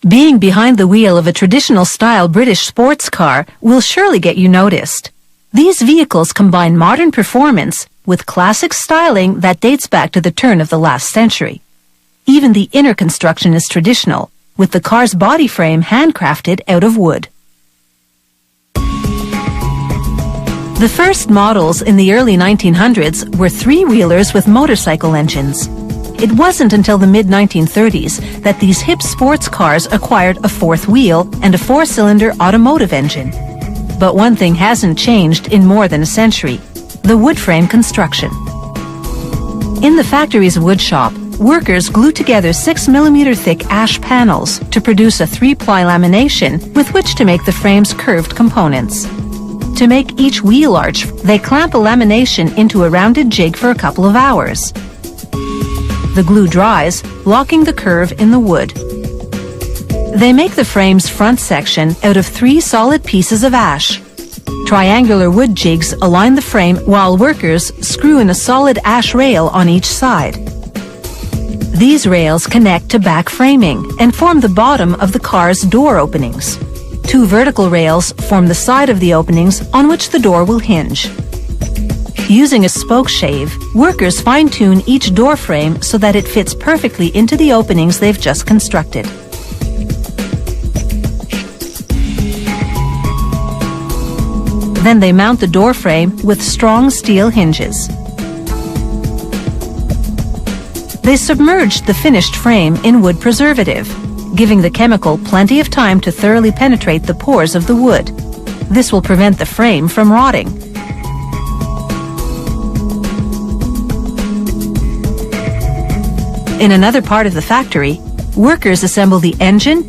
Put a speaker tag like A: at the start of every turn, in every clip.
A: Being behind the wheel of a traditional-style British sports car will surely get you noticed. These vehicles combine modern performance with classic styling that dates back to the turn of the last century. Even the inner construction is traditional, with the car's body frame handcrafted out of wood. The first models in the early 1900s were three-wheelers with motorcycle engines. It wasn't until the mid-1930s that these hip sports cars acquired a fourth wheel and a four-cylinder automotive engine. But one thing hasn't changed in more than a century: the wood frame construction. In the factory's wood shop, workers glue together 6mm thick ash panels to produce a 3-ply lamination with which to make the frame's curved components. To make each wheel arch, they clamp a lamination into a rounded jig for a couple of hours. The glue dries, locking the curve in the wood. They make the frame's front section out of 3 solid pieces of ash. Triangular wood jigs align the frame while workers screw in a solid ash rail on each side. These rails connect to back framing and form the bottom of the car's door openings. 2 vertical rails form the side of the openings on which the door will hinge. Using a spoke shave, workers fine-tune each door frame so that it fits perfectly into the openings they've just constructed. Then they mount the door frame with strong steel hinges. They submerged the finished frame in wood preservative, giving the chemical plenty of time to thoroughly penetrate the pores of the wood. This will prevent the frame from rotting. In another part of the factory, workers assemble the engine,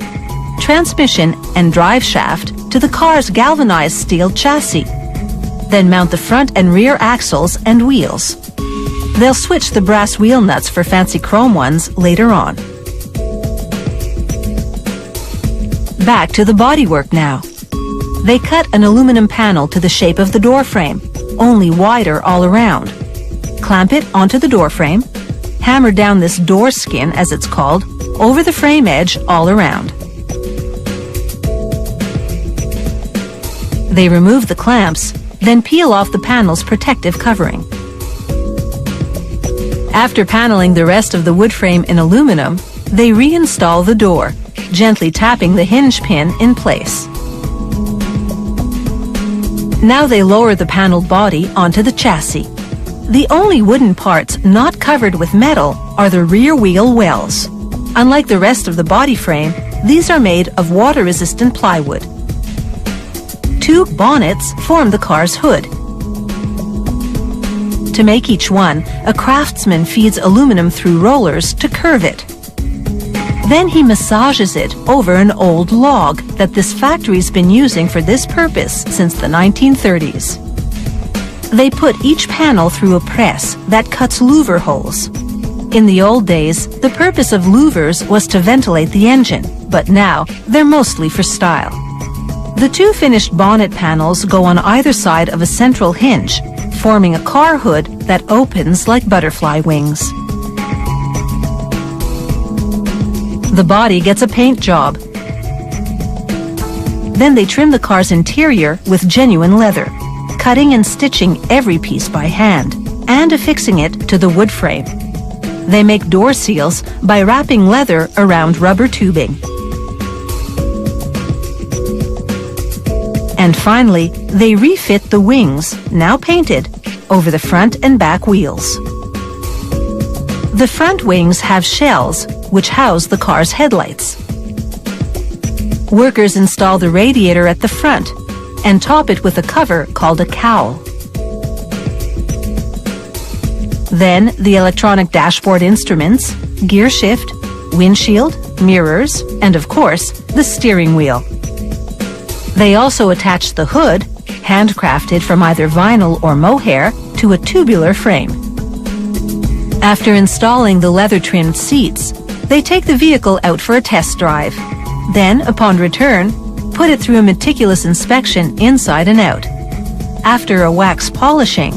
A: transmission, and drive shaft to the car's galvanized steel chassis, then mount the front and rear axles and wheels. They'll switch the brass wheel nuts for fancy chrome ones later on. Back to the bodywork now. They cut an aluminum panel to the shape of the door frame, only wider all around. Clamp it onto the door frame, hammer down this door skin, as it's called, over the frame edge all around. They remove the clamps, then peel off the panel's protective covering. After paneling the rest of the wood frame in aluminum, they reinstall the door, gently tapping the hinge pin in place. Now they lower the paneled body onto the chassis. The only wooden parts not covered with metal are the rear wheel wells. Unlike the rest of the body frame, these are made of water-resistant plywood. 2 bonnets form the car's hood. To make each one, a craftsman feeds aluminum through rollers to curve it. Then he massages it over an old log that this factory's been using for this purpose since the 1930s. They put each panel through a press that cuts louver holes. In the old days, the purpose of louvers was to ventilate the engine, but now they're mostly for style. The 2 finished bonnet panels go on either side of a central hinge, forming a car hood that opens like butterfly wings. The body gets a paint job. Then they trim the car's interior with genuine leather, cutting and stitching every piece by hand and affixing it to the wood frame. They make door seals by wrapping leather around rubber tubing. And finally, they refit the wings, now painted, over the front and back wheels. The front wings have shells, which house the car's headlights. Workers install the radiator at the front and top it with a cover called a cowl. Then the electronic dashboard instruments, gear shift, windshield, mirrors, and of course, the steering wheel. They also attach the hood, handcrafted from either vinyl or mohair, to a tubular frame. After installing the leather-trimmed seats, they take the vehicle out for a test drive. Then, upon return, put it through a meticulous inspection inside and out. After a wax polishing,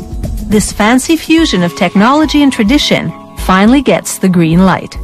A: this fancy fusion of technology and tradition finally gets the green light.